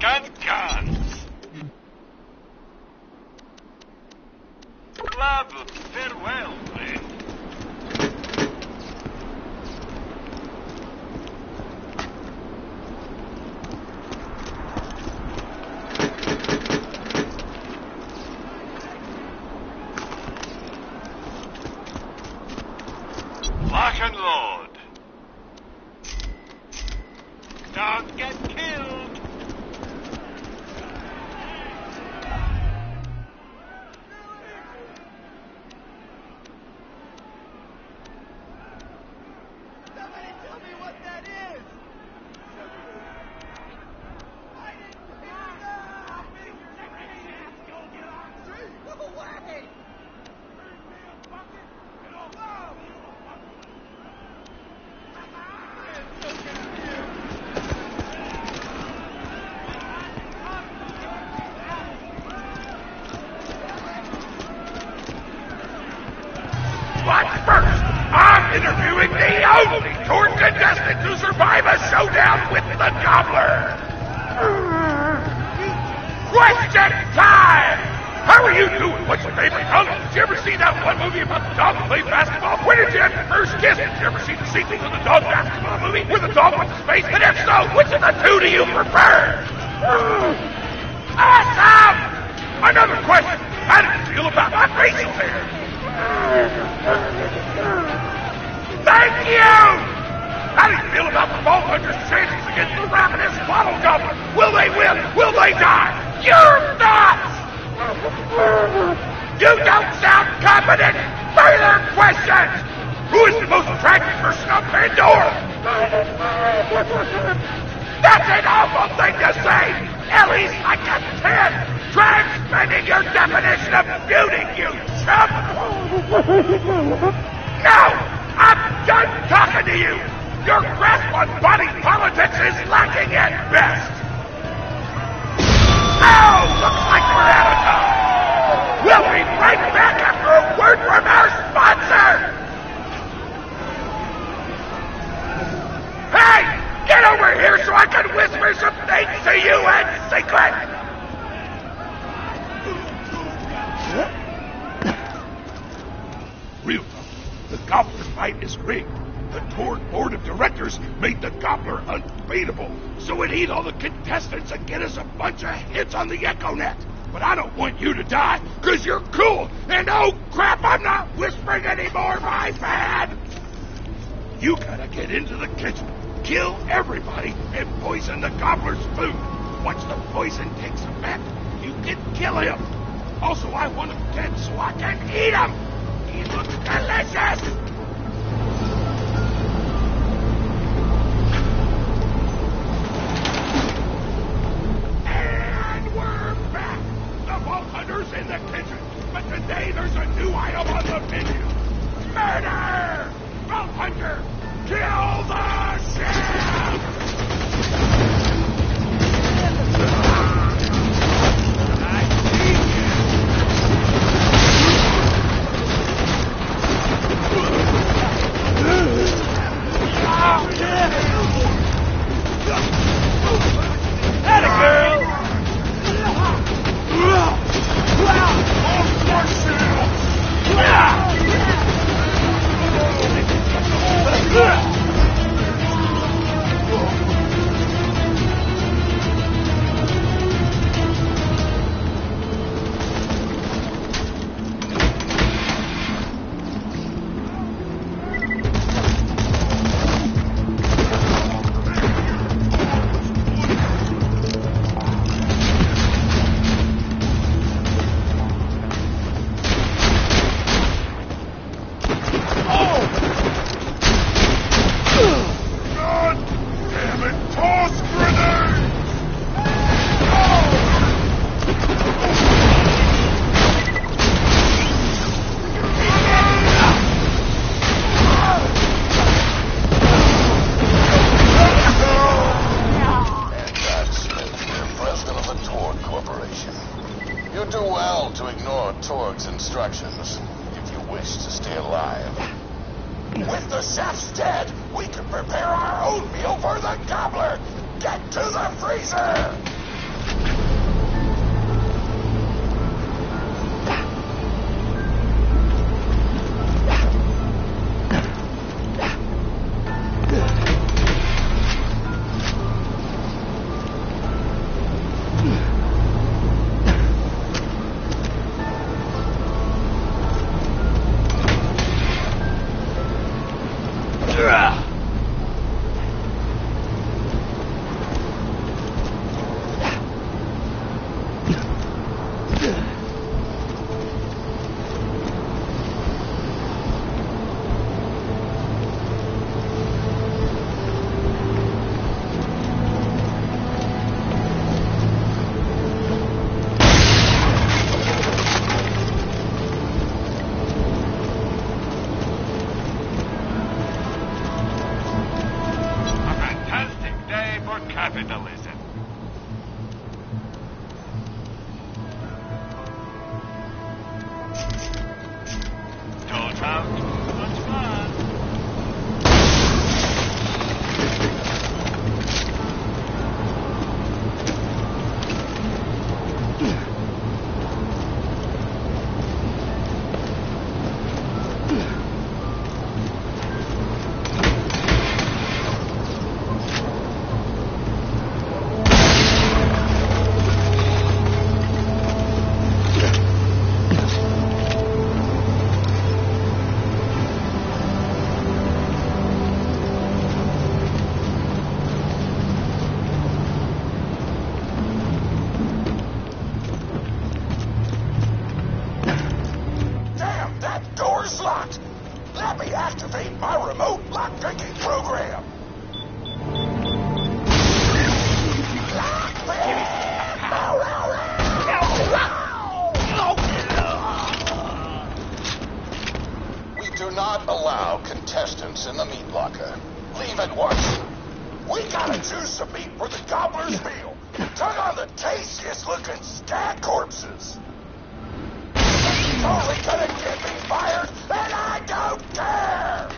Can. Love, farewell, friend. Lock and load. Don't get killed. Somebody tell me what that is! I didn't hear that! Go away! But first, I'm interviewing the only tour contestant to survive a showdown with the Gobbler. Question time! How are you doing? What's your favorite color? Did you ever see that one movie about the dog who played basketball? When did you have your first kiss? Did you ever see the sequel to the dog basketball movie where the dog went to space? And if so, which of the two do you prefer? Awesome! Another question. How did you feel about my facial hair? Thank you! How do you feel about the Vault Hunter's chances against the ravenous bottle gobbler? Will they win? Will they die? You're nuts! You don't sound competent! Further questions! Who is the most attractive person on Pandora? That's an awful thing to say! Ellie's like a 10! Try expanding your definition of beauty, you chump! No! I'm done talking to you! Your grasp on body politics is lacking at best! Oh, looks like we're out of time! We'll be right back after a word from our sponsor! Hey! Get over here so I can whisper some things to you in secret! Real talk. The Gobbler fight is rigged. The tour board of directors made the Gobbler unbeatable, so it eat all the contestants and get us a bunch of hits on the EchoNet. But I don't want you to die, because you're cool, and oh crap, I'm not whispering anymore, my man! You gotta get into the kitchen, kill everybody, and poison the Gobbler's food. Once the poison takes effect, you can kill him. Also, I want him dead so I can eat him! He looks delicious! And we're back! The Vault Hunter's in the kitchen, but today there's a new item on the menu. Murder! Vault Hunter, kill the chef! Atta girl! instructions if you wish to stay alive. With the chef's dead, we can prepare our own meal for the gobbler. Get to the freezer! trunks in the meat locker. Leave at once. We gotta choose some meat for the gobbler's meal. Tug on the tastiest looking stag corpses. It's totally gonna get me fired, and I don't care!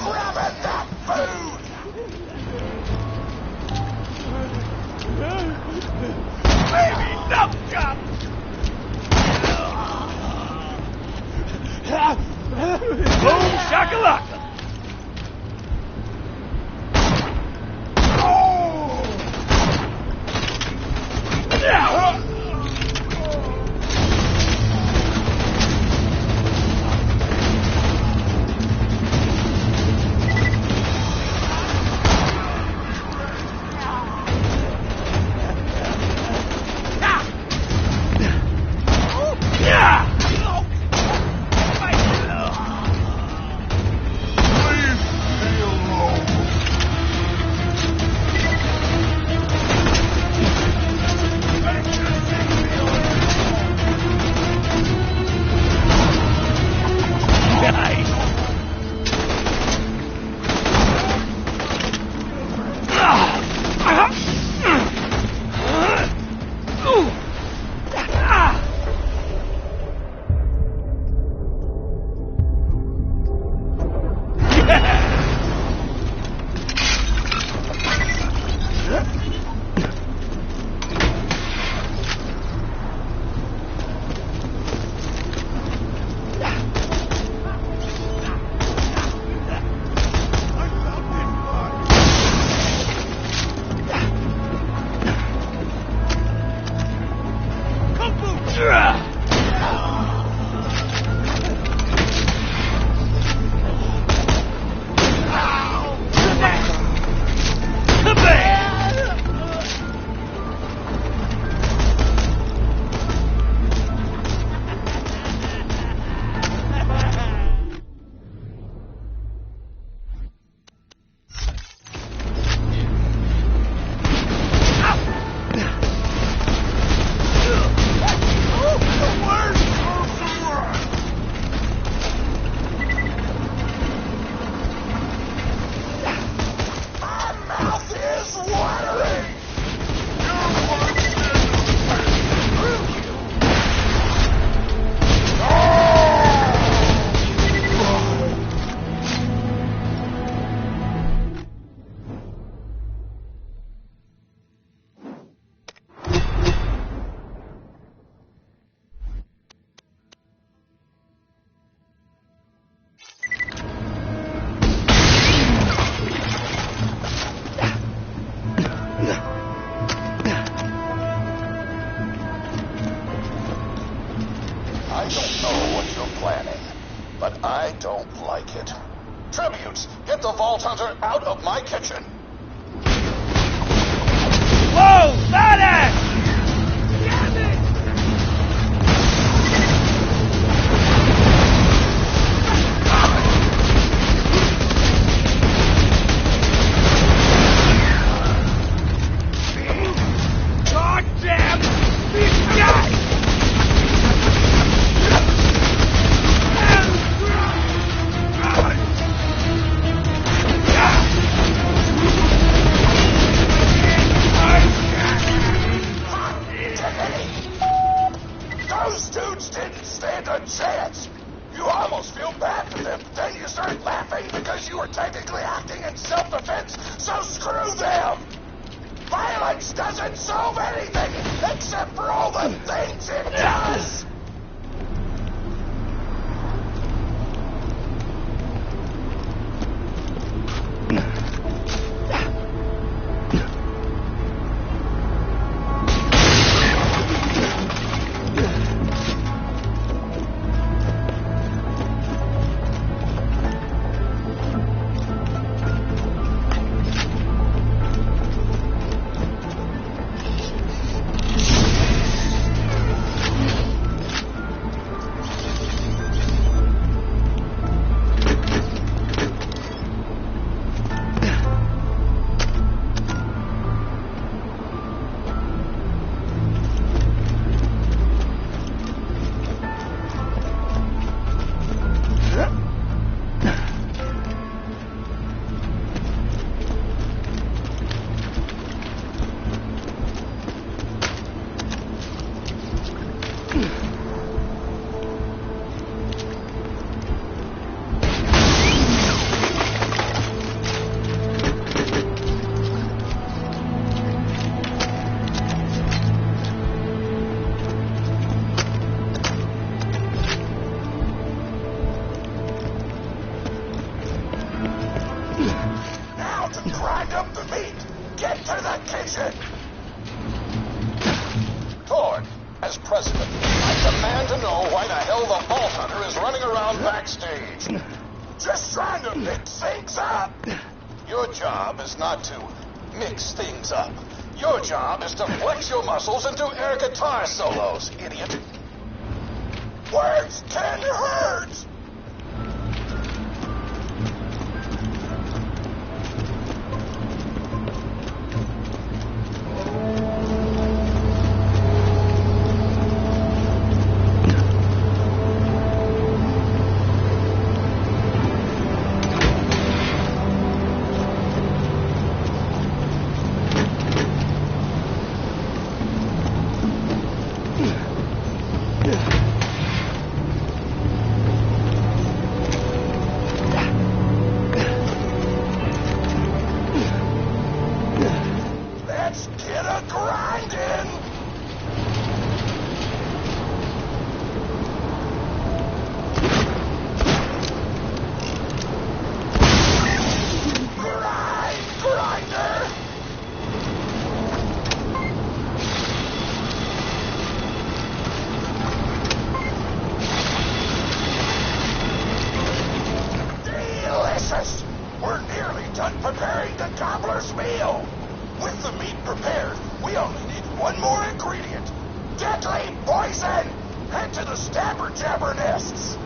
Grab at that food! Baby, dump chop! Boom shakalaka! but I don't like it. Tributes, get the Vault Hunter out of my kitchen. Whoa! Badass! Damn it! God damn these guys! Those dudes didn't stand a chance. You almost feel bad for them, then you start laughing because you were technically acting in self-defense, so screw them! Violence doesn't solve anything except for all the things it does! out to grind up the meat. Get to the kitchen. Torg, as president, I demand to know why the hell the Vault Hunter is running around backstage. Just trying to mix things up. Your job is not to mix things up. Your job is to flex your muscles and do air guitar solos, idiot. Words can hurt. Preparing the gobbler's meal. With the meat prepared, we only need one more ingredient. Deadly poison! Head to the stabber jabber nests.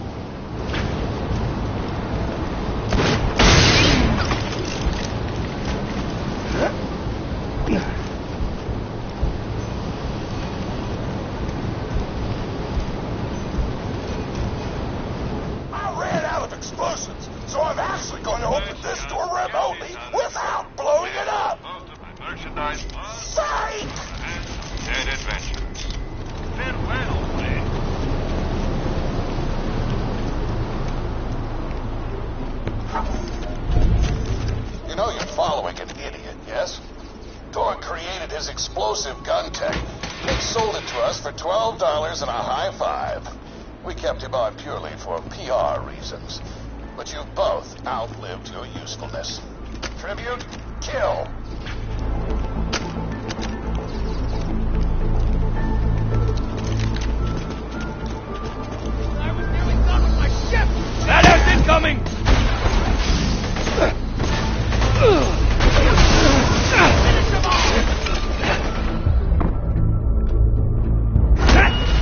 I ran out of explosives, so I'm actually going to open this door remotely without blowing it up. Merchandise. Psych! Dead adventures. Farewell, friend. You know you're following an idiot, yes? Torg created his explosive gun tech and sold it to us for $12 and a high five. We kept him on purely for PR reasons. But you've both outlived your usefulness. Tribute, kill. I was nearly done with my ship! Badass incoming! Finish them all!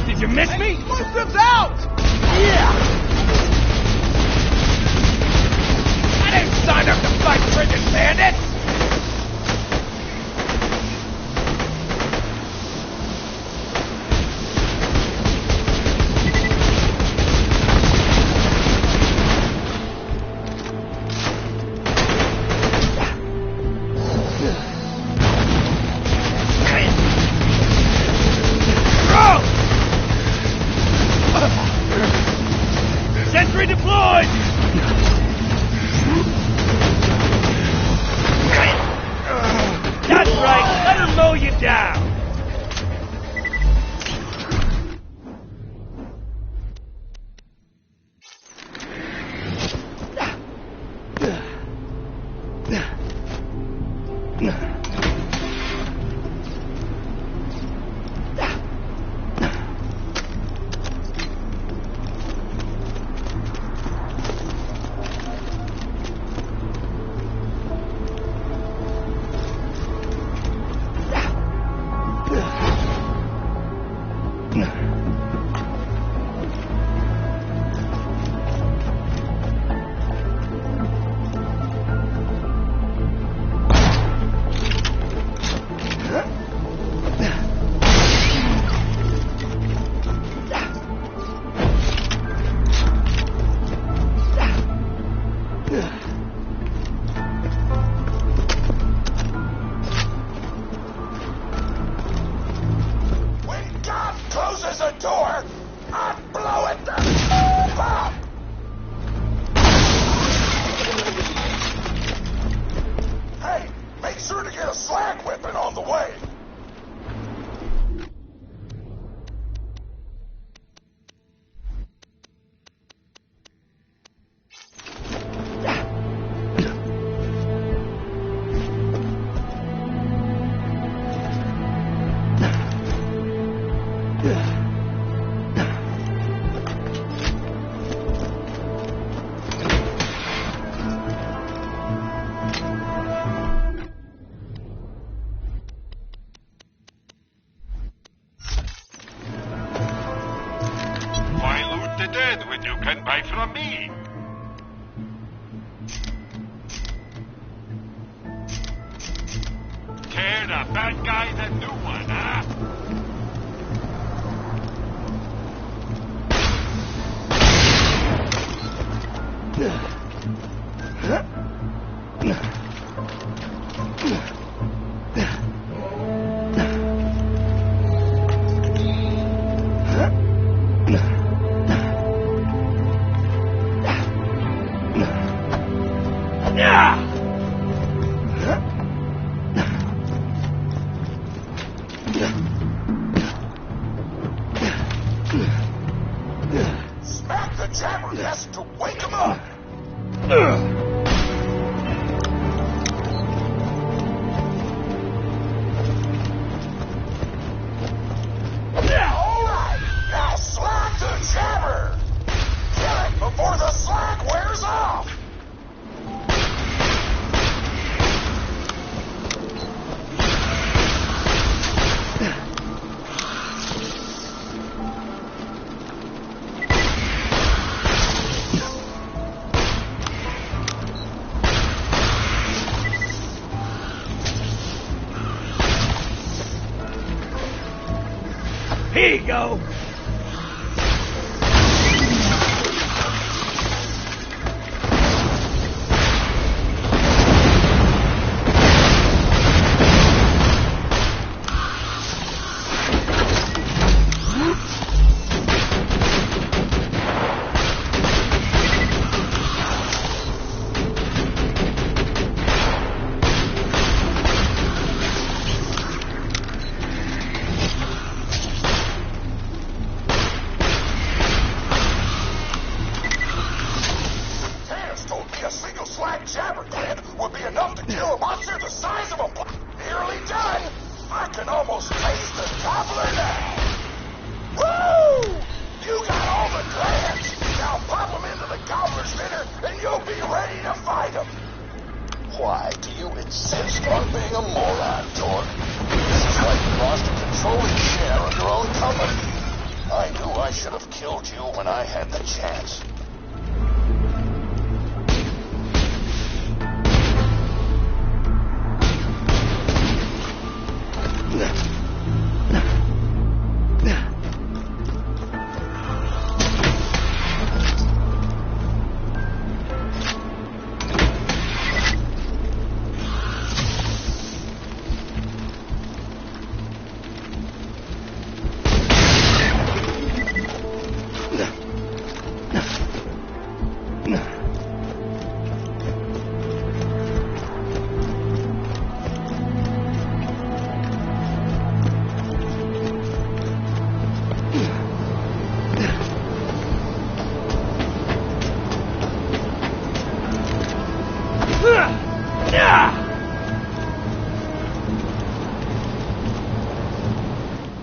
Did you miss me? Explosives out! Yeah! I didn't sign up to fight prison bandits! Sentry deployed! That's right, let her mow you down! the bad guy the new one, huh? Smack the jabberjacks to wake them up! All right, now slack the jabber! Kill it before the slack wears off! Here you go. Would be enough to kill a monster the size of a nearly done. I can almost taste the gobbler now. Woo! You got all the glands. Now pop them into the gobbler's dinner, and you'll be ready to fight them. Why do you insist on being a moron, Torg? This is like you lost a controlling share of your own company. I knew I should have killed you when I had the chance.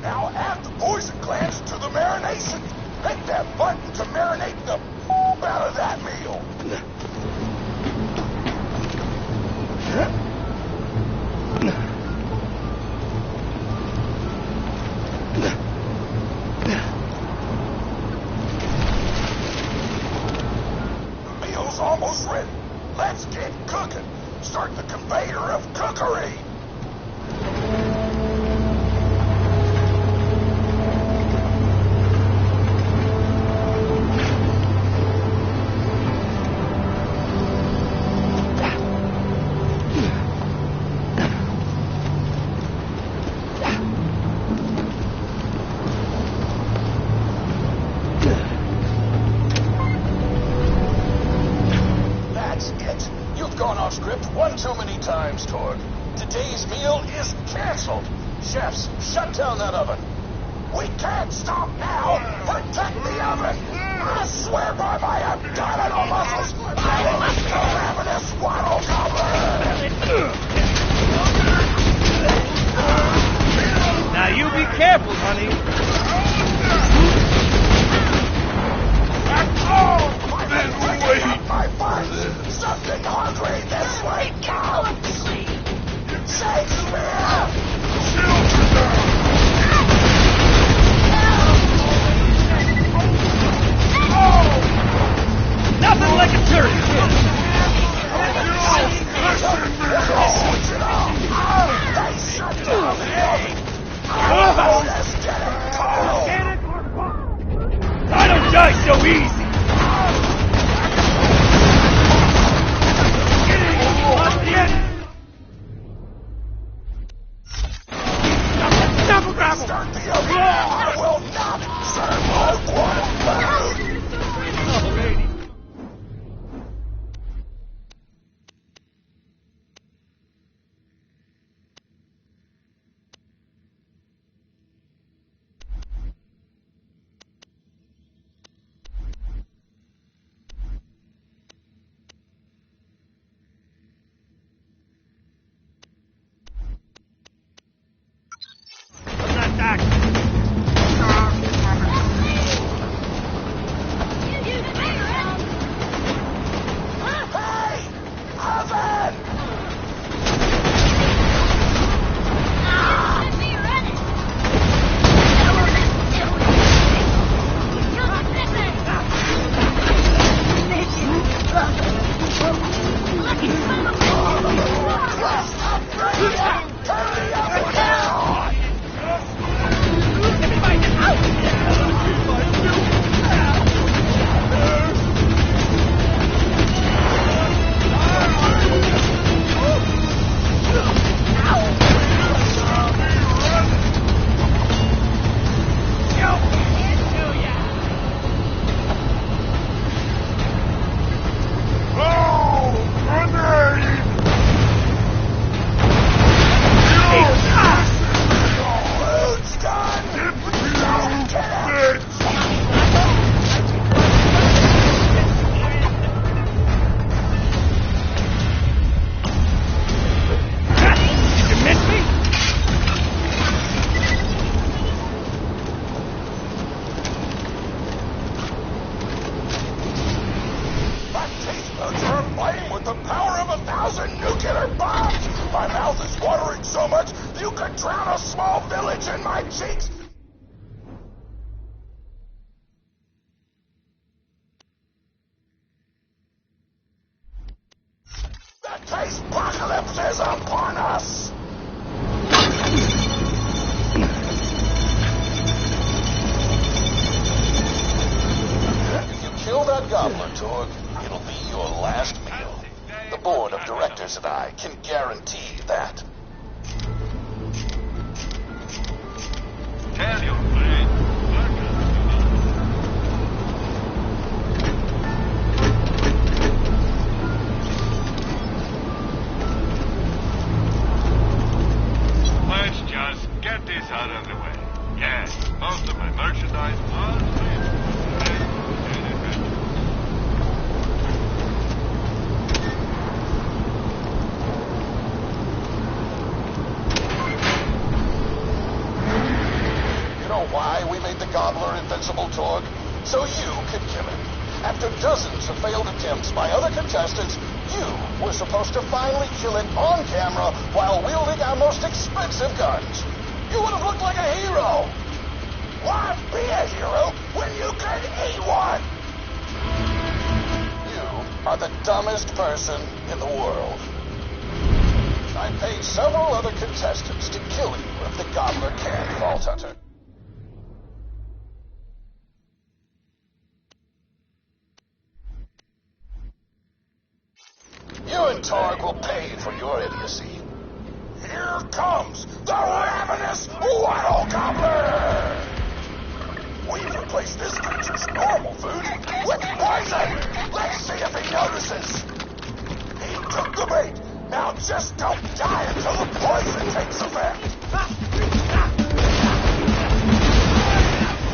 Now add the poison glands to the marination. Hit that button to marinate the out of that meal. The meal's almost ready. Let's get cooking. Start the conveyor of cookery. Gone off script one too many times, Torg. Today's meal is canceled. Chefs, shut down that oven. We can't stop now. Protect the oven. I swear by my abdominal muscles, I will eat the ravenous waddle gobbler. Now you be careful, honey. My farts! Something hungry this way counts! Shakespeare! Nothing like a turkey. They shut so easy! Double grapple! Start the other. I will not serve my one. Oh, lady. Apocalypse is upon us! If you kill that gobbler, Torg, it'll be your last meal. The board of directors and I can guarantee that. Tell your friend. Let's just get this out of the way. Yes, most of my merchandise all Why we made the gobbler invincible, Torg? So you could kill him. After dozens of failed attempts by other contestants, you were supposed to finally kill it on camera while wielding our most expensive guns. You would have looked like a hero. Why be a hero when you could eat one? You are the dumbest person in the world. I paid several other contestants to kill you if the gobbler can, Vault Hunter. You and Torg will pay for your idiocy. Here comes the ravenous Wild Gobbler! We've replaced this creature's normal food with poison! Let's see if he notices! He took the bait! Now just don't die until the poison takes effect!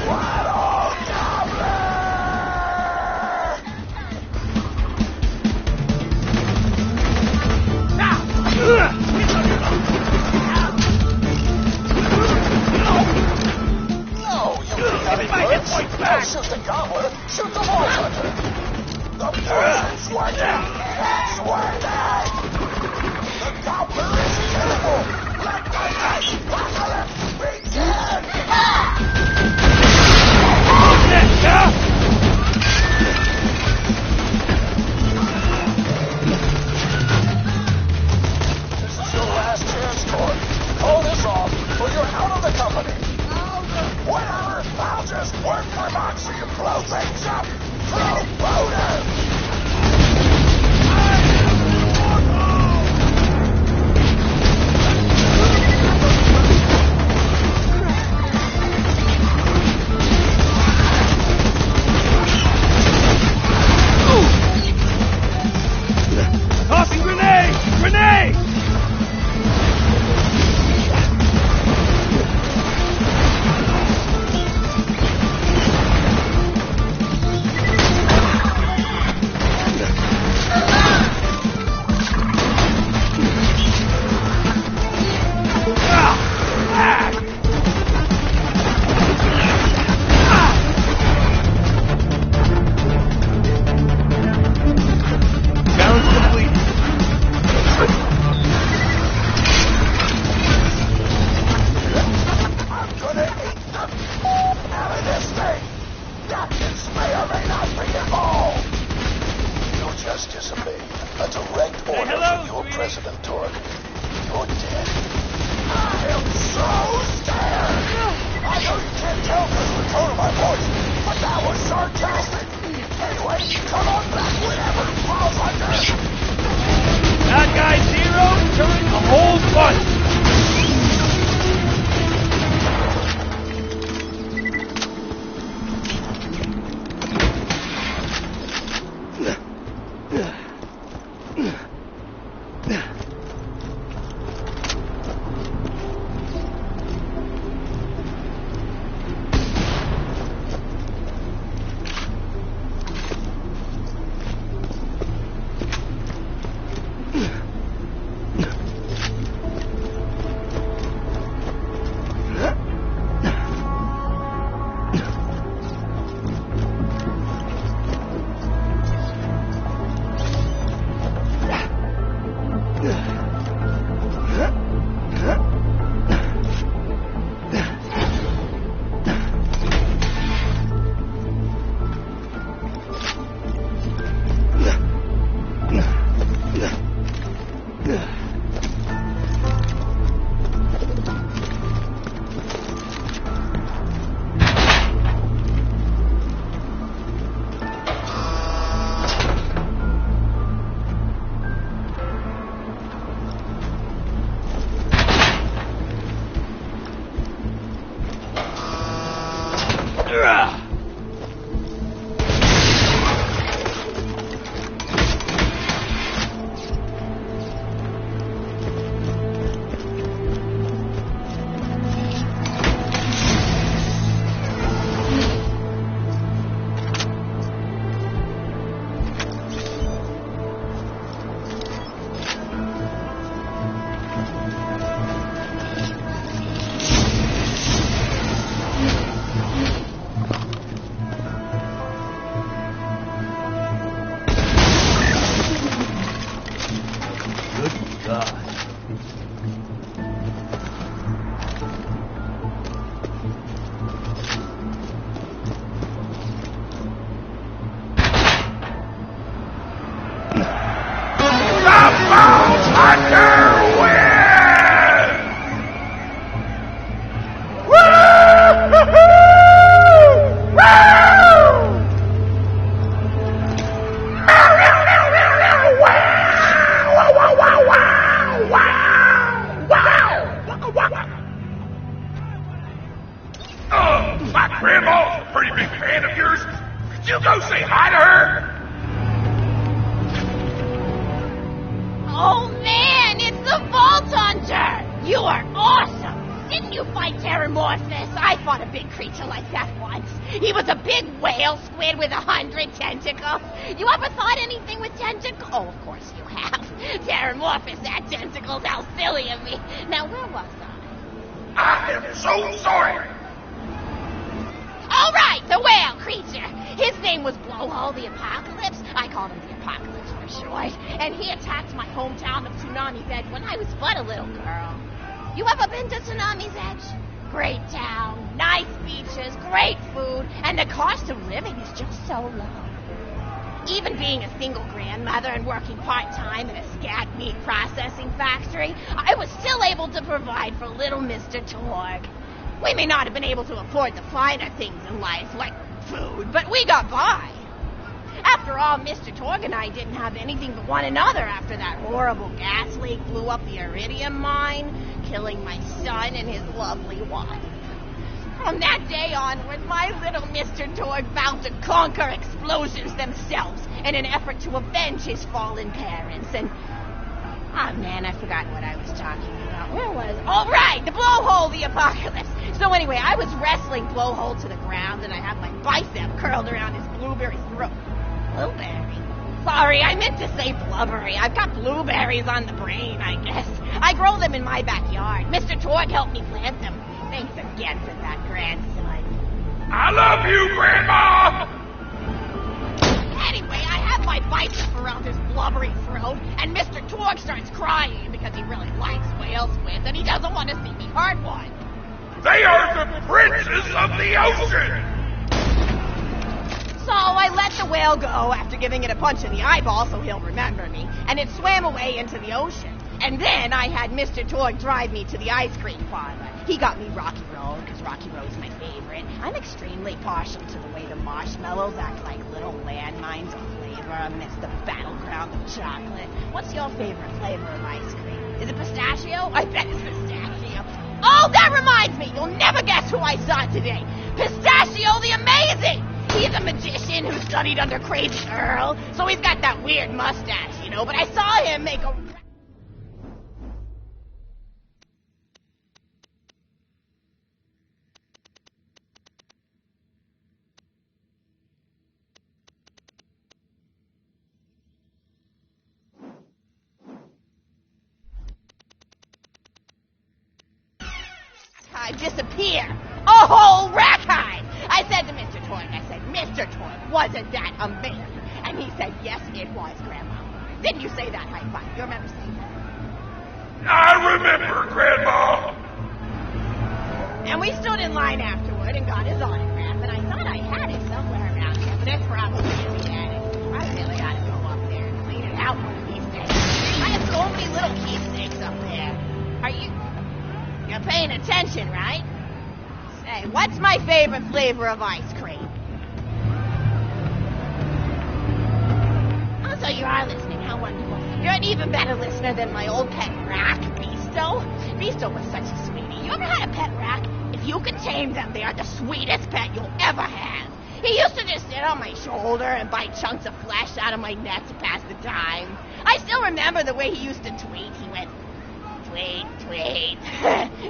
Wild Gobbler! Don't shoot the gobbler, shoot the Vault Hunter! The poison's working! It's working! The gobbler is terrible! Let Blow things up! Throw boner! Tossing grenade! Grenade! Even being a single grandmother and working part-time in a scat meat processing factory, I was still able to provide for little Mr. Torg. We may not have been able to afford the finer things in life, like food, but we got by. After all, Mr. Torg and I didn't have anything but one another after that horrible gas leak blew up the iridium mine, killing my son and his lovely wife. From that day onward, my little Mr. Torg vowed to conquer explosions themselves in an effort to avenge his fallen parents. And, oh man, I forgot what I was talking about. Where was? Oh, right, the blowhole, the apocalypse. So anyway, I was wrestling blowhole to the ground, and I had my bicep curled around his blueberry throat. Blueberry? Sorry, I meant to say blubbery. I've got blueberries on the brain, I guess. I grow them in my backyard. Mr. Torg helped me plant them. Thanks again for that, grandson. I love you, Grandma! Anyway, I have my bicep around his blubbery throat, and Mr. Torg starts crying because he really likes whale squids, and he doesn't want to see me hurt one. They are the princes of the ocean! So I let the whale go after giving it a punch in the eyeball so he'll remember me, and it swam away into the ocean. And then I had Mr. Torg drive me to the ice cream parlor. He got me Rocky Road, because Rocky Road's my favorite. I'm extremely partial to the way the marshmallows act like little landmines of flavor amidst the battleground of chocolate. What's your favorite flavor of ice cream? Is it pistachio? I bet it's pistachio. Oh, that reminds me! You'll never guess who I saw today. Pistachio the Amazing! He's a magician who studied under Crazy Earl, so he's got that weird mustache, you know, but I saw him make a... disappear. A whole rack hide. I said to Mr. Torg, Mr. Torg, wasn't that amazing? And he said, yes, it was, Grandma. Didn't you say that, high five? You remember saying that? I remember, Grandma! And we stood in line afterward and got his autograph, and I thought I had it somewhere around here, but it's probably in the attic. I really ought to go up there and clean it out one of these days. I have so many little keepsakes up there. You're paying attention, right? Say, what's my favorite flavor of ice cream? Oh, so you are listening. How wonderful. You're an even better listener than my old pet rack, Beasto. Beasto was such a sweetie. You ever had a pet rack? If you can tame them, they are the sweetest pet you'll ever have. He used to just sit on my shoulder and bite chunks of flesh out of my neck to pass the time. I still remember the way he used to tweet. He went, tweet, tweet.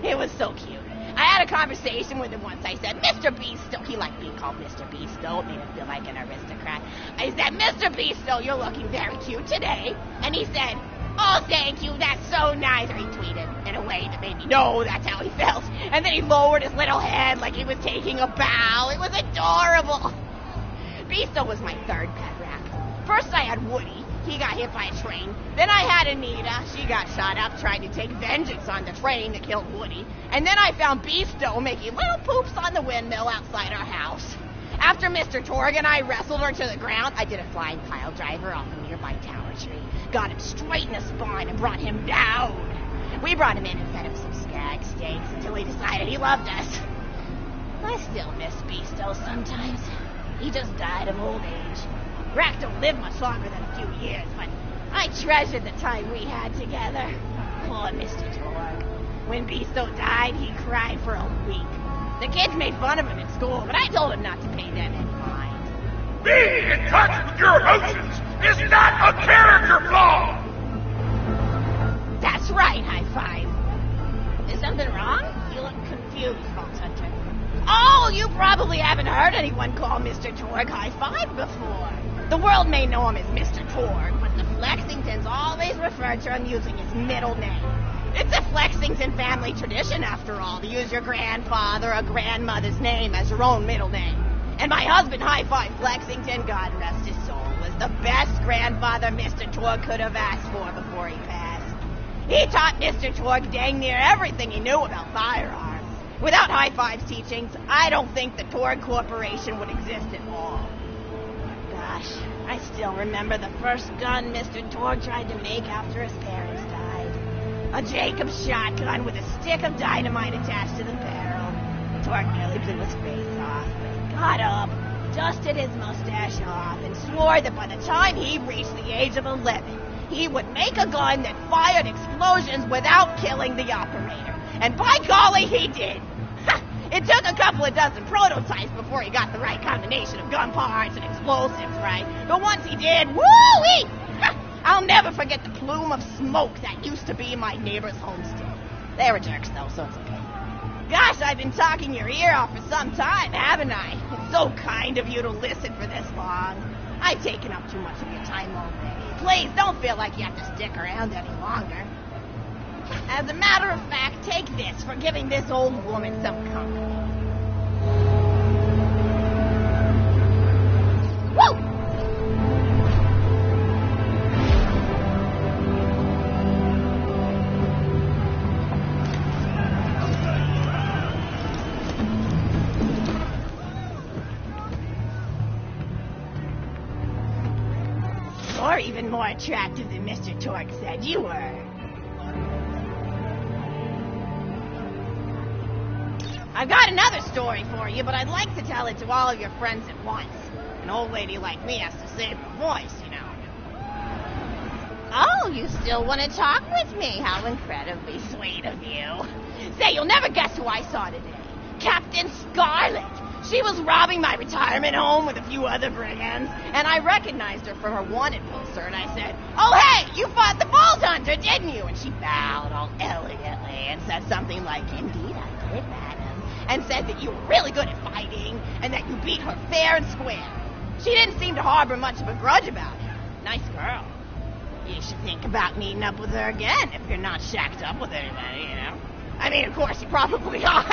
It was so cute. I had a conversation with him once. I said, Mr. Beasto. He liked being called Mr. Beasto. It made him feel like an aristocrat. I said, Mr. Beasto, you're looking very cute today. And he said, oh, thank you. That's so nice. Or he tweeted in a way that made me know that's how he felt. And then he lowered his little head like he was taking a bow. It was adorable. Beasto was my third pet rack. First I had Woody. He got hit by a train. Then I had Anita. She got shot up trying to take vengeance on the train that killed Woody. And then I found Beasto making little poops on the windmill outside our house. After Mr. Torg and I wrestled her to the ground, I did a flying pile driver off a nearby tower tree. Got him straight in the spine and brought him down. We brought him in and fed him some skag steaks until he decided he loved us. I still miss Beasto sometimes. He just died of old age. Rack don't live much longer than a few years, but I treasured the time we had together. Poor Mr. Torg. When Beasto died, he cried for a week. The kids made fun of him in school, but I told him not to pay them any mind. Being in touch with your emotions is not a character flaw! That's right, high five. Is something wrong? You look confused, Fox Hunter. Oh, you probably haven't heard anyone call Mr. Torg high five before. The world may know him as Mr. Torg, but the Flexingtons always refer to him using his middle name. It's a Flexington family tradition, after all, to use your grandfather or grandmother's name as your own middle name. And my husband, High Five Flexington, God rest his soul, was the best grandfather Mr. Torg could have asked for before he passed. He taught Mr. Torg dang near everything he knew about firearms. Without High Five's teachings, I don't think the Torg Corporation would exist at all. Gosh, I still remember the first gun Mr. Torg tried to make after his parents died. A Jacobs shotgun with a stick of dynamite attached to the barrel. Torg nearly blew his face off, but he got up, dusted his mustache off, and swore that by the time he reached the age of 11, he would make a gun that fired explosions without killing the operator. And by golly, he did. It took a couple of dozen prototypes before he got the right combination of gun parts and explosives right. But once he did, woo-wee! I'll never forget the plume of smoke that used to be my neighbor's homestead. They were jerks, though, so it's okay. Gosh, I've been talking your ear off for some time, haven't I? It's so kind of you to listen for this long. I've taken up too much of your time already. Please, don't feel like you have to stick around any longer. As a matter of fact, take this for giving this old woman some company. Woo! You're even more attractive than Mr. Torque said you were. I've got another story for you, but I'd like to tell it to all of your friends at once. An old lady like me has to save her voice, you know. Oh, you still want to talk with me? How incredibly sweet of you. Say, you'll never guess who I saw today. Captain Scarlet. She was robbing my retirement home with a few other brigands, and I recognized her from her wanted poster, and I said, "Oh, hey, you fought the Vault Hunter, didn't you?" And she bowed all elegantly and said something like, "Indeed, I did, madam," and said that you were really good at fighting, and that you beat her fair and square. She didn't seem to harbor much of a grudge about it. Nice girl. You should think about meeting up with her again if you're not shacked up with anybody, you know? I mean, of course, you probably are.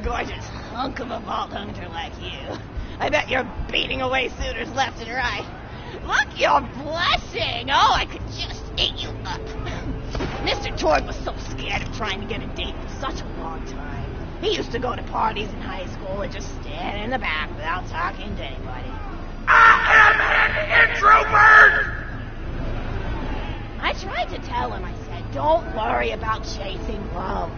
Gorgeous hunk of a Vault Hunter like you. I bet you're beating away suitors left and right. Look, you're blushing. Oh, I could just eat you up. Mr. Torque was so scared of trying to get a date for such a long time. He used to go to parties in high school and just stand in the back without talking to anybody. I am an introvert! I tried to tell him, I said, don't worry about chasing love.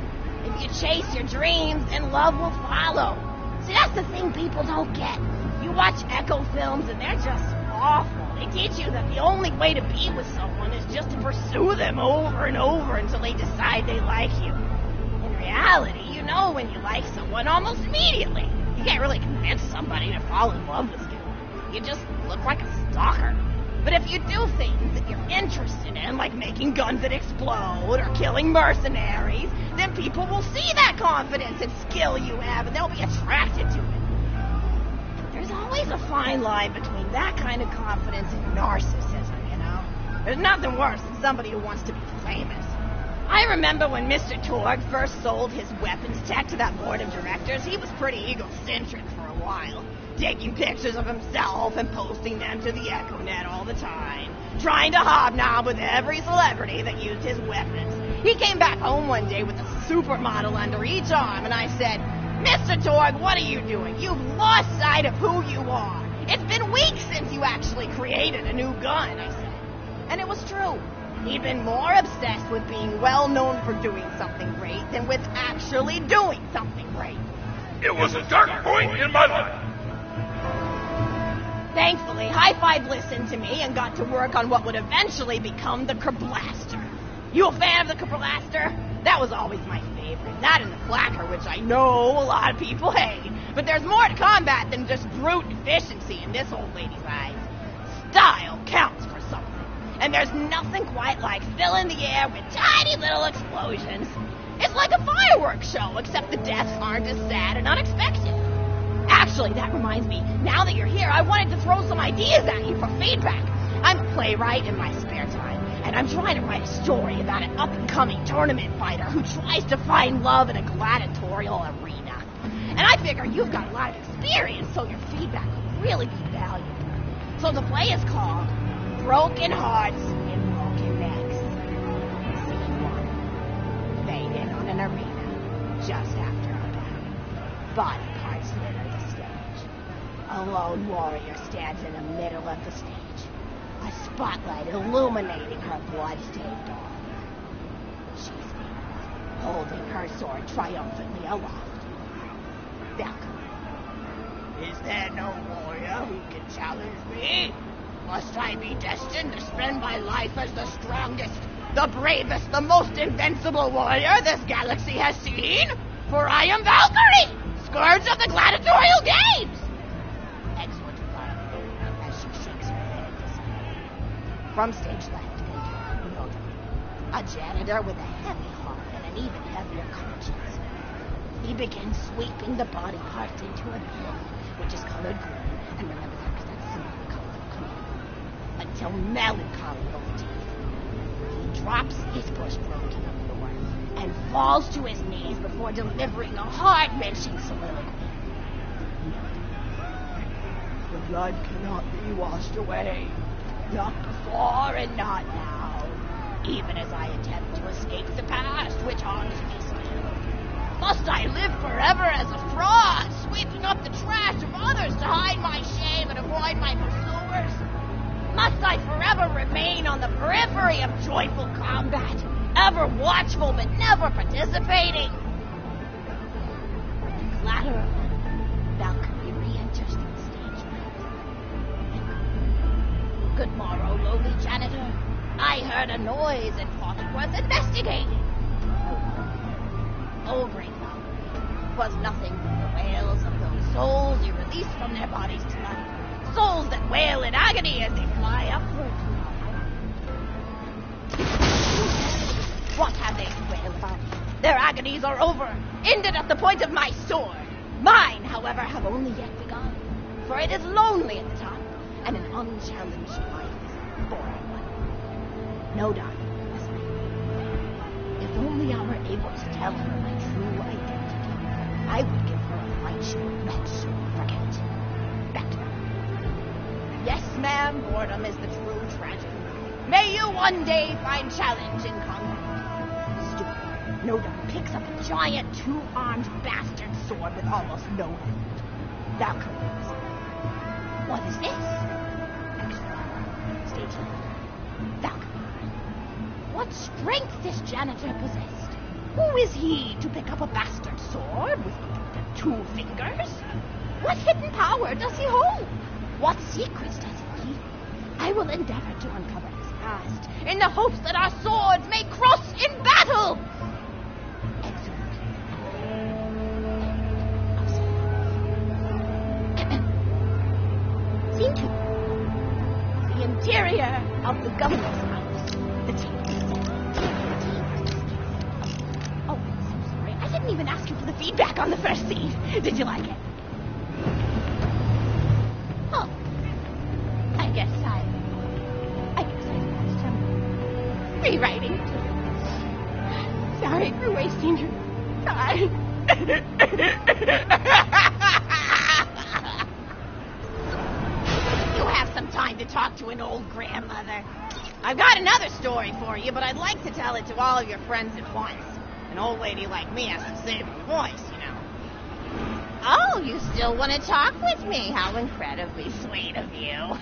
If you chase your dreams, then love will follow. See, that's the thing people don't get. You watch Echo films and they're just awful. They teach you that the only way to be with someone is just to pursue them over and over until they decide they like you. In reality, you know when you like someone almost immediately. You can't really convince somebody to fall in love with you. You just look like a stalker. But if you do things that you're interested in, like making guns that explode or killing mercenaries, then people will see that confidence and skill you have, and they'll be attracted to it. There's always a fine line between that kind of confidence and narcissism, you know? There's nothing worse than somebody who wants to be famous. I remember when Mr. Torque first sold his weapons tech to that board of directors, he was pretty egocentric for a while. Taking pictures of himself and posting them to the EchoNet all the time. Trying to hobnob with every celebrity that used his weapons. He came back home one day with a supermodel under each arm, and I said, "Mr. Torque, what are you doing? You've lost sight of who you are. It's been weeks since you actually created a new gun," I said. And it was true. He'd been more obsessed with being well known for doing something great than with actually doing something great. It was a dark point in my life. Thankfully, High Five listened to me and got to work on what would eventually become the Kerblaster. You a fan of the Kerblaster? That was always my favorite. That and the Flacker, which I know a lot of people hate. But there's more to combat than just brute efficiency in this old lady's eyes. Style counts for something. And there's nothing quite like filling the air with tiny little explosions. It's like a fireworks show, except the deaths aren't as sad and unexpected. Actually, that reminds me, now that you're here, I wanted to throw some ideas at you for feedback. I'm a playwright in my spare time, and I'm trying to write a story about an up-and-coming tournament fighter who tries to find love in a gladiatorial arena. And I figure you've got a lot of experience, so your feedback would really be valuable. So the play is called Broken Hearts and Broken Necks. Scene 1. Fade in on an arena, just after a battle. Body parts litter the stage. A lone warrior stands in the middle of the stage. A spotlight illuminating her blood-stained arm. She's kneels, holding her sword triumphantly aloft. Valkyrie. Is there no warrior who can challenge me? Must I be destined to spend my life as the strongest, the bravest, the most invincible warrior this galaxy has seen? For I am Valkyrie, scourge of the gladiatorial games! Excellent reply, as she shakes her head at this. From stage left entered Gluttony, a janitor with a heavy heart and an even heavier conscience. He begins sweeping the body parts into a bin, which is colored green, and remember that because that's similar to color of command, until melancholy overtakes him. He drops his bushrobe to the floor and falls to his knees before delivering a heart-wrenching soliloquy. The blood cannot be washed away, not before and not now, even as I attempt to escape the past which haunts me still. Must I live forever as a fraud, sweeping up the trash of others to hide my shame and avoid my pursuers? Must I forever remain on the periphery of joyful combat, ever watchful but never participating? Collateral, Valkyrie re-enters the stage left. Good morrow, lowly janitor. I heard a noise and thought it was investigating. Oh, great Valkyrie, was nothing but the wails of those souls you released from their bodies tonight. Souls that wail in agony as they fly upward to our heaven. What have they to wail about? Their agonies are over, ended at the point of my sword. Mine, however, have only yet begun, for it is lonely at the top, and an unchallenged life is a boring one. No doubt. If only I were able to tell her my true identity, I would give her a fight she would not soon forget. Back to them. Yes, ma'am, boredom is the true tragedy. May you one day find challenge in combat. Stupid, no doubt picks up a giant two-armed bastard sword with almost no hand. Valkyrie. What is this? Excellent. Stage left. Valkyrie. What strength this janitor possessed? Who is he to pick up a bastard sword with 2 fingers? What hidden power does he hold? What secrets does he keep? I will endeavor to uncover his past, in the hopes that our swords may cross in battle! Excellent. Seem to the interior of the governor's house. The table. Oh, I'm so sorry. I didn't even ask you for the feedback on the first scene. Did you like it? Oh. I guess I passed him. Rewriting. Sorry for wasting your time. You have some time to talk to an old grandmother. I've got another story for you, but I'd like to tell it to all of your friends at once. An old lady like me has to save her voice, you know. Oh, you still want to talk with me? How incredibly sweet of you.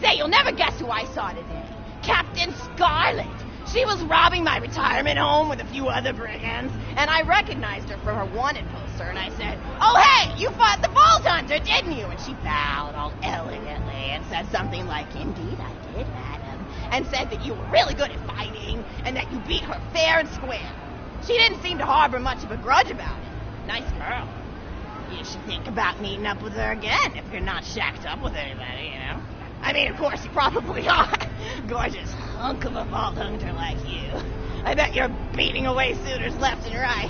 Say, you'll never guess who I saw today. Captain Scarlet. She was robbing my retirement home with a few other brigands, and I recognized her from her wanted poster, and I said, "Oh, hey, you fought the Vault Hunter, didn't you?" And she bowed all elegantly and said something like, "Indeed I did, madam," and said that you were really good at fighting, and that you beat her fair and square. She didn't seem to harbor much of a grudge about it. Nice girl. You should think about meeting up with her again if you're not shacked up with anybody, you know? I mean, of course, you probably are. Gorgeous hunk of a Vault Hunter like you. I bet you're beating away suitors left and right.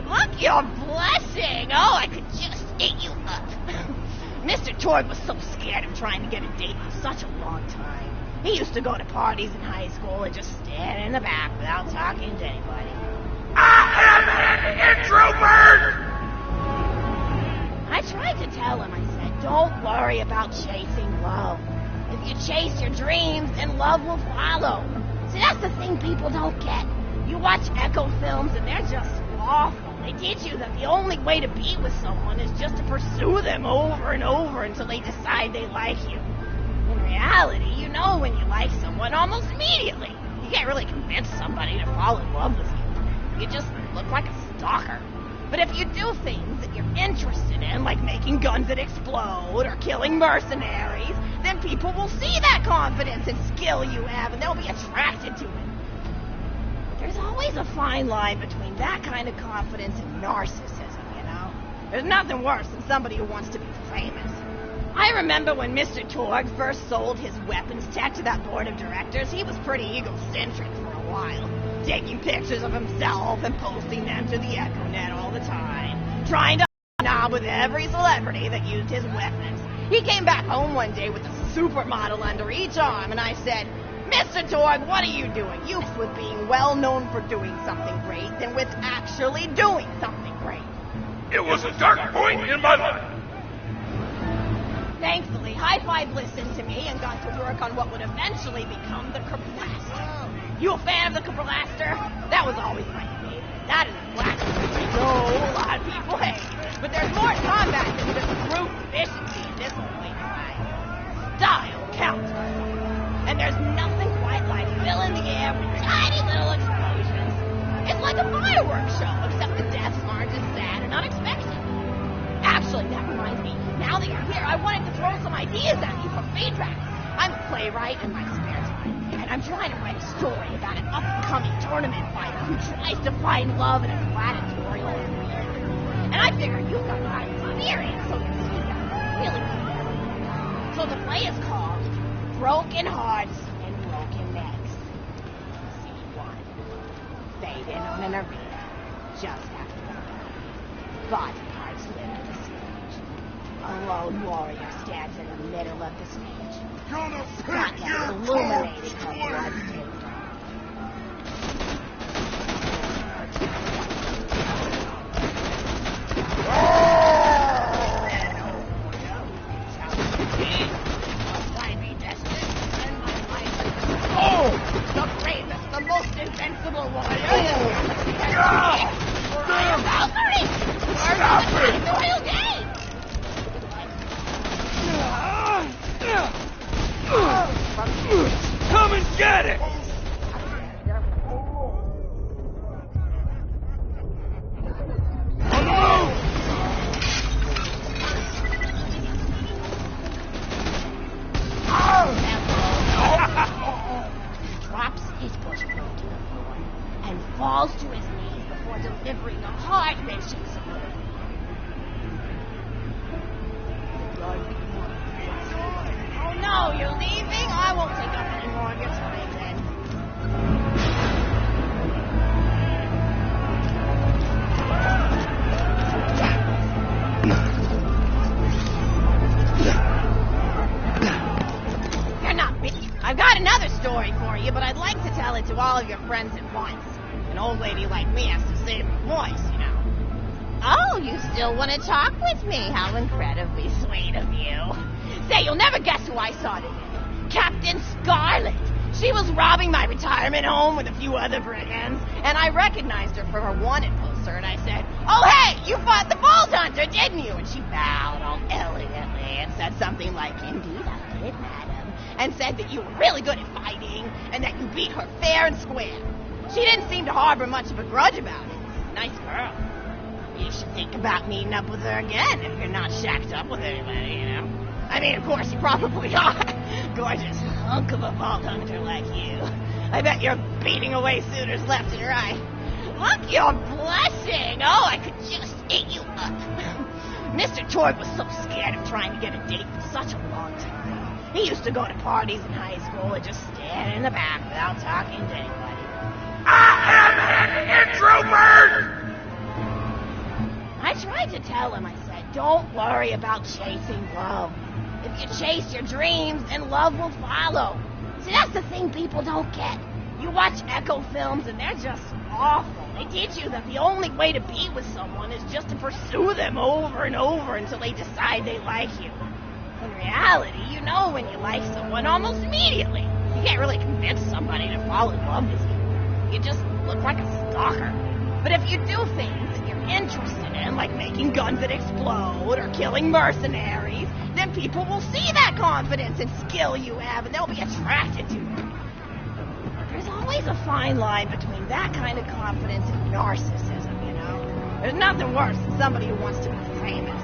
Look, you're blushing. Oh, I could just eat you up. Mr. Tord was so scared of trying to get a date for such a long time. He used to go to parties in high school and just stand in the back without talking to anybody. I am an introvert! I tried to tell him, I said, don't worry about chasing love. If you chase your dreams, then love will follow. See, that's the thing people don't get. You watch Echo films and they're just awful. They teach you that the only way to be with someone is just to pursue them over and over until they decide they like you. In reality, you know when you like someone almost immediately. You can't really convince somebody to fall in love with you. You just look like a stalker. But if you do things that you're interested in, like making guns that explode or killing mercenaries, then people will see that confidence and skill you have, and they'll be attracted to it. But there's always a fine line between that kind of confidence and narcissism, you know? There's nothing worse than somebody who wants to be famous. I remember when Mr. Torg first sold his weapons tech to that board of directors, he was pretty egocentric for a while, taking pictures of himself and posting them to the EchoNet all the time, trying to knob with every celebrity that used his weapons. He came back home one day with a supermodel under each arm, and I said, Mr. Torg, what are you doing? You with being well known for doing something great than with actually doing something great. It was a dark point in my life. Thankfully, High Five listened to me and got to work on what would eventually become the Blaster. You a fan of the Blaster? That was always my favorite. That is a blaster which I know a lot of people hate. But there's more combat than just brute efficiency in this old lady ride. Style counts. And there's nothing quite like filling the air with tiny little explosions. It's like a fireworks show, except the deaths aren't as sad and unexpected. Actually, that reminds me, now that you're here, I wanted to throw some ideas at you for feedback. I'm a playwright in my spare time, and I'm trying to write a story about an up-and-coming tournament fighter who tries to find love in a gladiatorial arena. And I figure you've got a lot of experience, so you see that really good. So the play is called Broken Hearts and Broken Necks. Scene 1. Fade in on an arena, just after the battle. Body parts litter the stage. A lone warrior stands in the middle of the stage. Gonna Spotlight pick your illuminating corpse, her blood-stained arm. The bravest, the most invincible warrior. Warrior Valkyrie! Stop it! The royal game! Come and get it! Drops his bushblade to the floor and falls to his knees before delivering a heart-wrenching salute. Oh no, you're leaving? I won't take up any more of your time then. You're not big. I've got another story for you, but I'd like to tell it to all of your friends at once. An old lady like me has to save her voice, you know. Oh, you still want to talk with me? How incredibly sweet of you. Say, you'll never guess who I saw today. Captain Scarlet. She was robbing my retirement home with a few other brigands, and I recognized her from her wanted poster, and I said, oh, hey, you fought the Vault Hunter, didn't you? And she bowed all elegantly and said something like, indeed I did, madam, and said that you were really good at fighting, and that you beat her fair and square. She didn't seem to harbor much of a grudge about it. Nice girl. You should think about meeting up with her again if you're not shacked up with anybody, you know? I mean, of course, you probably are. Gorgeous hunk of a Vault Hunter like you. I bet you're beating away suitors left and right. Look, you're blushing. Oh, I could just eat you up. Mr. Torg was so scared of trying to get a date for such a long time. He used to go to parties in high school and just stand in the back without talking to anybody. I am an introvert! I tried to tell him, I said, don't worry about chasing love. If you chase your dreams, then love will follow. See, that's the thing people don't get. You watch Echo films and they're just awful. They teach you that the only way to be with someone is just to pursue them over and over until they decide they like you. In reality, you know when you like someone almost immediately. You can't really convince somebody to fall in love with you. You just look like a stalker. But if you do things that you're interested in, like making guns that explode or killing mercenaries, then people will see that confidence and skill you have, and they'll be attracted to it. But there's always a fine line between that kind of confidence and narcissism, you know? There's nothing worse than somebody who wants to be famous.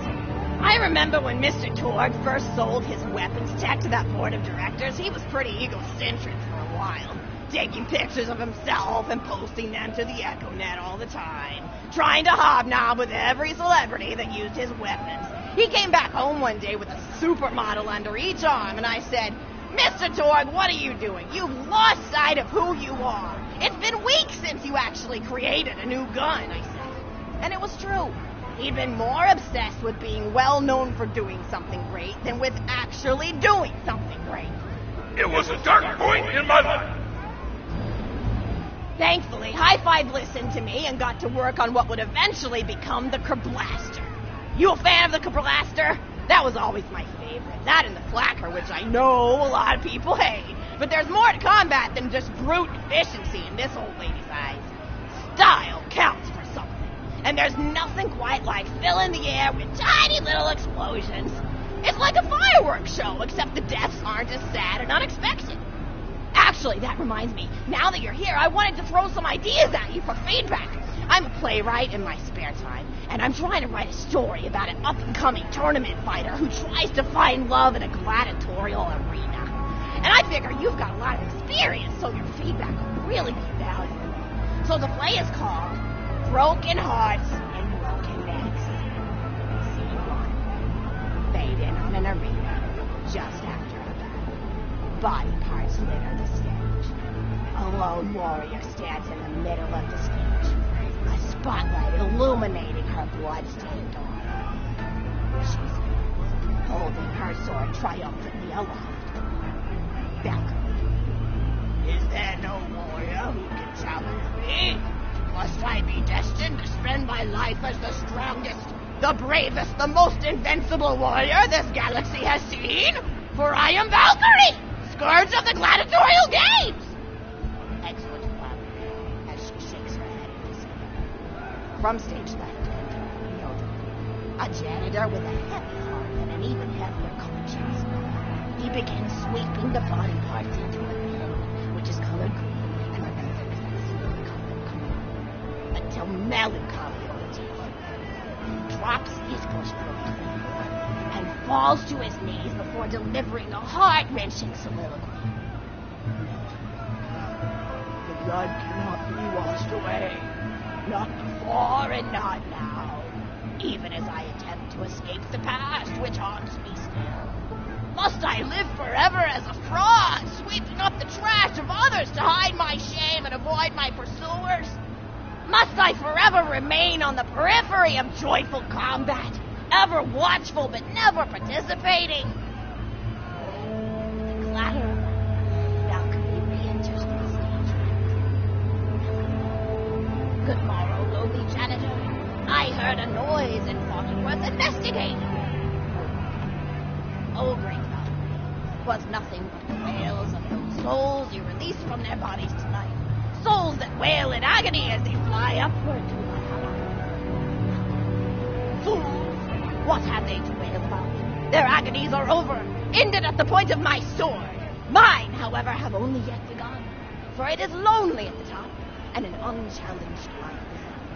I remember when Mr. Torg first sold his weapons tech to that board of directors, he was pretty egocentric for a while, taking pictures of himself and posting them to the EchoNet all the time, trying to hobnob with every celebrity that used his weapons. He came back home one day with a supermodel under each arm, and I said, Mr. Torg, what are you doing? You've lost sight of who you are. It's been weeks since you actually created a new gun, I said. And it was true. He'd been more obsessed with being well known for doing something great than with actually doing something great. It was a dark point in my life. Thankfully, High Five listened to me and got to work on what would eventually become the Kerblaster. You a fan of the Kerblaster? That was always my favorite. That and the Flacker, which I know a lot of people hate. But there's more to combat than just brute efficiency in this old lady's eyes. Style counts for something. And there's nothing quite like filling the air with tiny little explosions. It's like a fireworks show, except the deaths aren't as sad and unexpected. Actually, that reminds me, now that you're here, I wanted to throw some ideas at you for feedback. I'm a playwright in my spare time, and I'm trying to write a story about an up-and-coming tournament fighter who tries to find love in a gladiatorial arena. And I figure you've got a lot of experience, so your feedback will really be valuable. So the play is called Broken Hearts and Broken Necks. Scene 1. Fade in on an arena just after a battle. Body parts litter the stage. A lone warrior stands in the middle of the stage, a spotlight illuminating her blood-stained arm. She's holding her sword triumphantly aloft. Balcony. Is there no warrior who can challenge me? Must I be destined to spend my life as the strongest, the bravest, the most invincible warrior this galaxy has seen? For I am Valkyrie, scourge of the gladiatorial games! Excellent fun, as she shakes her head in dismay. From stage left, Yoda, a janitor with a heavy heart and an even heavier conscience. He begins sweeping the body parts into a bin, which is colored green, and remember that's the colored green, until melancholy overtakes. He drops his push and falls to his knees before delivering a heart-wrenching soliloquy. The blood cannot be washed away. Not before and not now. Even as I attempt to escape the past, which haunts me still. Must I live forever as a fraud, sweeping up the trash of others to hide my shame and avoid my pursuers? Must I forever remain on the periphery of joyful combat, ever watchful but never participating? The clatter of Valkyrie re-enters the stage. Good morrow, lowly janitor. I heard a noise and thought it worth investigating. Oh, great Valkyrie, 'twas nothing but the wails of those souls you released from their bodies tonight. Souls that wail in agony as they fly upward to Valhalla. Fools! What have they to wail about? Their agonies are over, ended at the point of my sword. Mine, however, have only yet begun, for it is lonely at the top, and an unchallenged life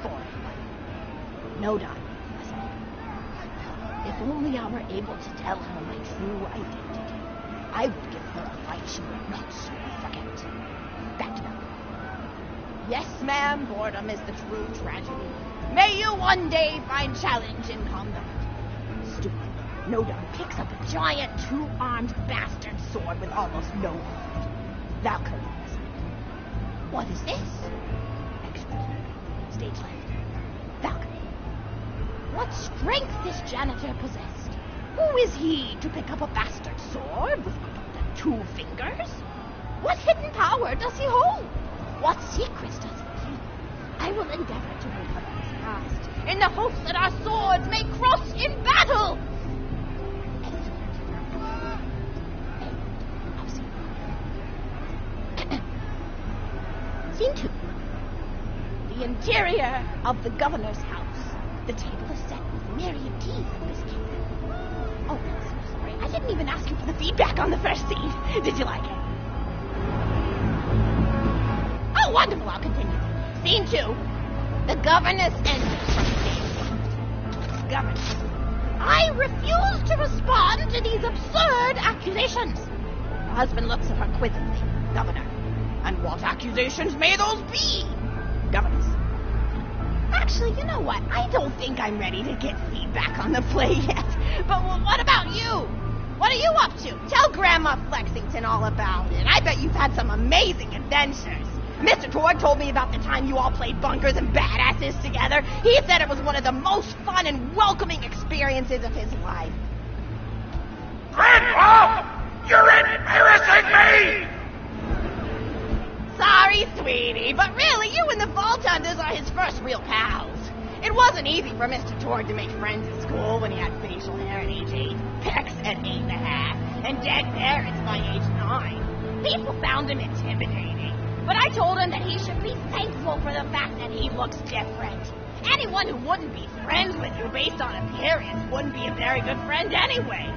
for life. No doubt, I said. If only I were able to tell her my true identity, I would give her a fight she would not soon forget. Back to them. Yes, ma'am, boredom is the true tragedy. May you one day find challenge in combat. Stupid. Nodon picks up a giant two-armed bastard sword with almost no heart. Valkyrie. What is this? Extra. Stage left. Valkyrie. What strength this janitor possessed? Who is he to pick up a bastard sword with but 2 fingers? What hidden power does he hold? What secrets does he keep? I will endeavor to recover his past, in the hopes that our swords may cross in battle! Scene 2. The interior of the governor's house. The table is set with myriad teeth and biscuit. Oh, I'm so sorry. I didn't even ask you for the feedback on the first scene. Did you like it? Oh, wonderful. I'll continue. Scene 2. The governess enters from stage Governors. I refuse to respond to these absurd accusations. Her husband looks at her quizzically. Governor, and what accusations may those be? Governors. Actually, you know what? I don't think I'm ready to get feedback on the play yet. But what about you? What are you up to? Tell Grandma Flexington all about it. I bet you've had some amazing adventures. Mr. Torg told me about the time you all played bunkers and badasses together. He said it was one of the most fun and welcoming experiences of his life. Grandpa! You're embarrassing me! Sorry, sweetie, but really, you and the Vault Hunters are his first real pals. It wasn't easy for Mr. Torg to make friends at school when he had facial hair at age 8, pecs at 8.5, and dead parents by age 9. People found him intimidating, but I told him that he should be thankful for the fact that he looks different. Anyone who wouldn't be friends with you based on appearance wouldn't be a very good friend anyway.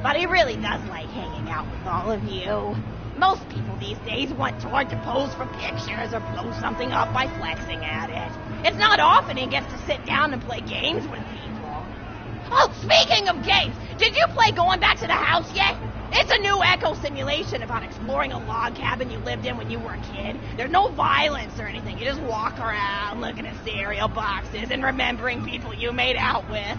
But he really does like hanging out with all of you. Most people these days want Torg to pose for pictures or blow something up by flexing at it. It's not often he gets to sit down and play games with people. Oh, speaking of games, did you play Going Back to the House yet? It's a new echo simulation about exploring a log cabin you lived in when you were a kid. There's no violence or anything. You just walk around looking at cereal boxes and remembering people you made out with.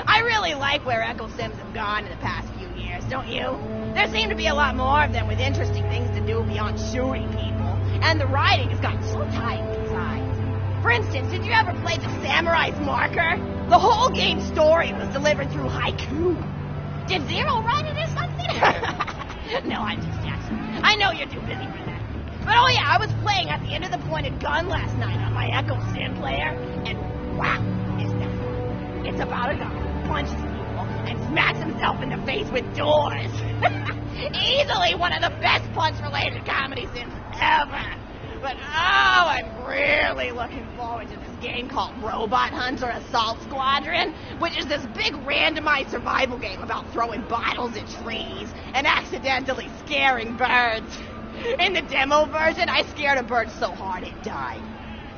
I really like where Echo Sims have gone in the past few years, don't you? There seem to be a lot more of them with interesting things to do beyond shooting people, and the writing has gotten so tight besides. For instance, did you ever play The Samurai's Marker? The whole game's story was delivered through haiku. Did Zero write it or something? No, I'm just joking. I know you're too busy for that. But oh yeah, I was playing at the end of the pointed gun last night on my Echo Sim player, and wow, isn't that fun? It's about a guy who punches people and smacks himself in the face with doors. Easily one of the best punch-related comedy sims ever. But oh, I'm really looking forward to this game called Robot Hunter Assault Squadron, which is this big randomized survival game about throwing bottles at trees and accidentally scaring birds. In the demo version, I scared a bird so hard it died.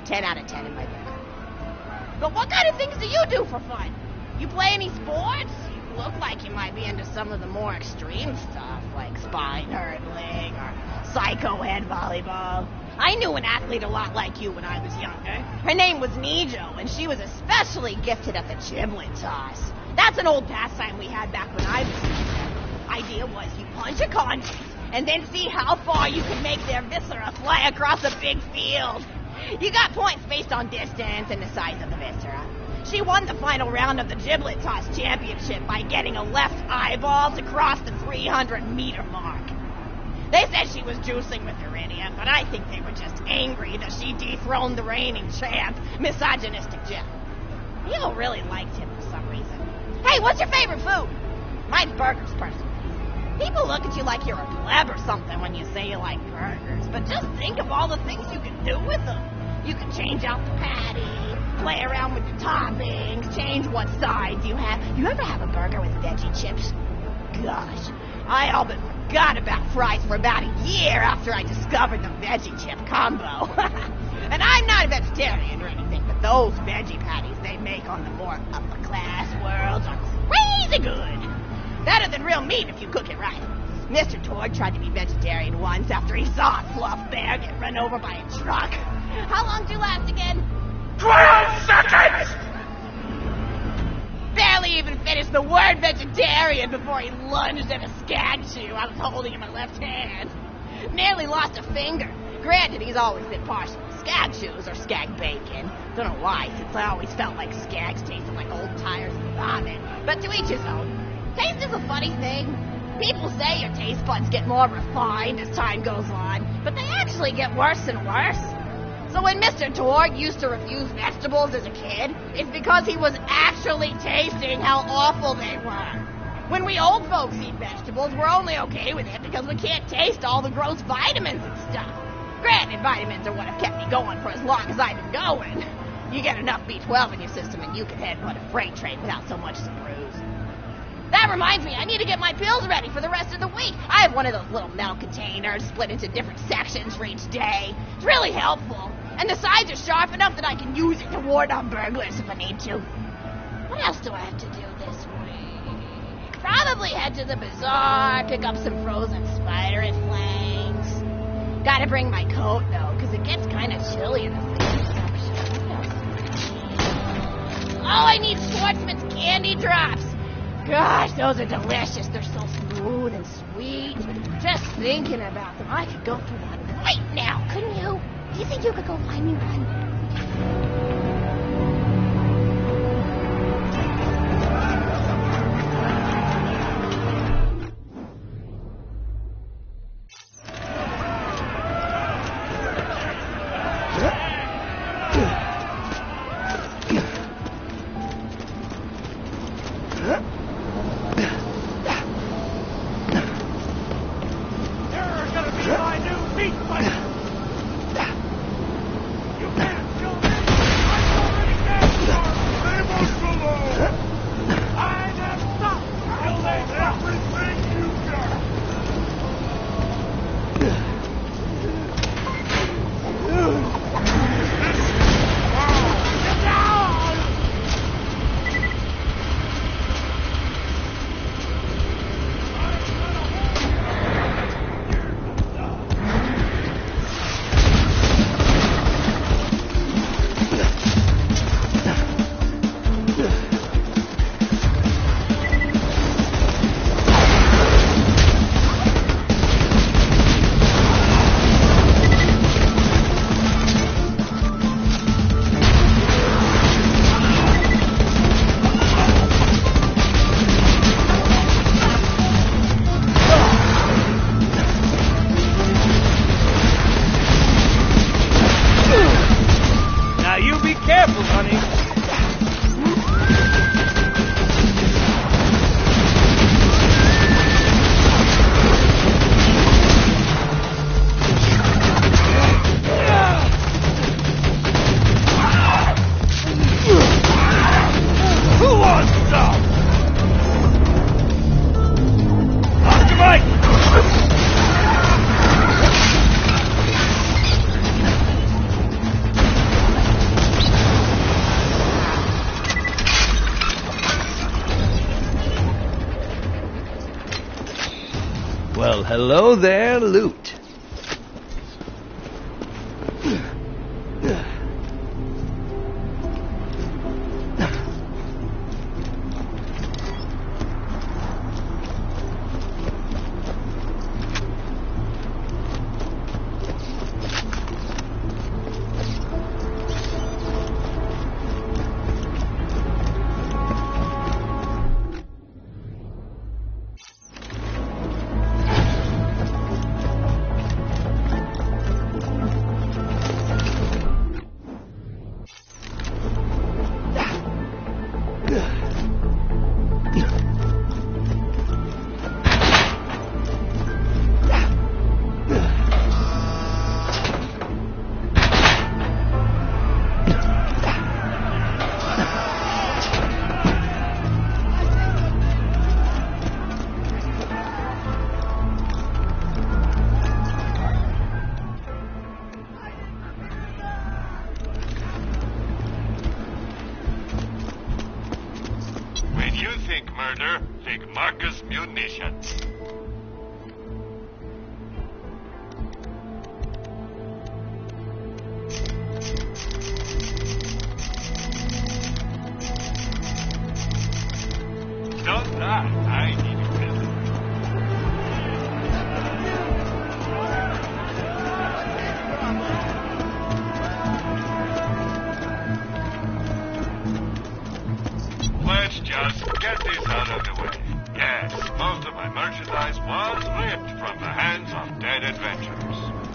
10 out of 10 in my book. But what kind of things do you do for fun? You play any sports? You look like you might be into some of the more extreme stuff, like spine hurdling or psycho head volleyball. I knew an athlete a lot like you when I was younger. Her name was Nijo, and she was especially gifted at the giblet toss. That's an old pastime we had back when I was younger. Idea was you punch a convict, and then see how far you can make their viscera fly across a big field. You got points based on distance and the size of the viscera. She won the final round of the giblet toss championship by getting a left eyeball to cross the 300-meter mark. They said she was juicing with Iridium, but I think they were just angry that she dethroned the reigning champ, misogynistic Jeff. People really liked him for some reason. Hey, what's your favorite food? Mine's burgers, personally. People look at you like you're a pleb or something when you say you like burgers, but just think of all the things you can do with them. You can change out the patty, play around with the toppings, change what sides you have. You ever have a burger with veggie chips? Gosh, I all but forgot about fries for about a year after I discovered the veggie chip combo. And I'm not a vegetarian or anything, but those veggie patties they make on the more upper class worlds are crazy good. Better than real meat if you cook it right. Mr. Torg tried to be vegetarian once after he saw a fluff bear get run over by a truck. How long did you last again? 12 seconds! Barely even finished the word vegetarian before he lunged at a skag chew I was holding in my left hand. Nearly lost a finger. Granted, he's always been partial to skag chews or skag bacon. Don't know why, since I always felt like skags tasted like old tires and vomit. But to each his own. Taste is a funny thing. People say your taste buds get more refined as time goes on, but they actually get worse and worse. So when Mr. Torg used to refuse vegetables as a kid, it's because he was actually tasting how awful they were. When we old folks eat vegetables, we're only okay with it because we can't taste all the gross vitamins and stuff. Granted, vitamins are what have kept me going for as long as I've been going. You get enough B12 in your system and you can headbutt a freight train without so much as a bruise. That reminds me, I need to get my pills ready for the rest of the week. I have one of those little metal containers split into different sections for each day. It's really helpful. And the sides are sharp enough that I can use it to ward off burglars if I need to. What else do I have to do this week? Probably head to the bazaar, pick up some frozen spider flanks. Gotta bring my coat, though, because it gets kind of chilly in the food section. Oh, I need Schwartzman's candy drops. Gosh, those are delicious. They're so smooth and sweet. Just thinking about them. I could go for one right now, couldn't you? Do you think you could go find me one? Well, hello there, Loot. Murder, think Marcus Munitions. Don't lie, I need a pistol. Let's just get this out of the way. Yes, most of my merchandise was ripped from the hands of dead adventurers.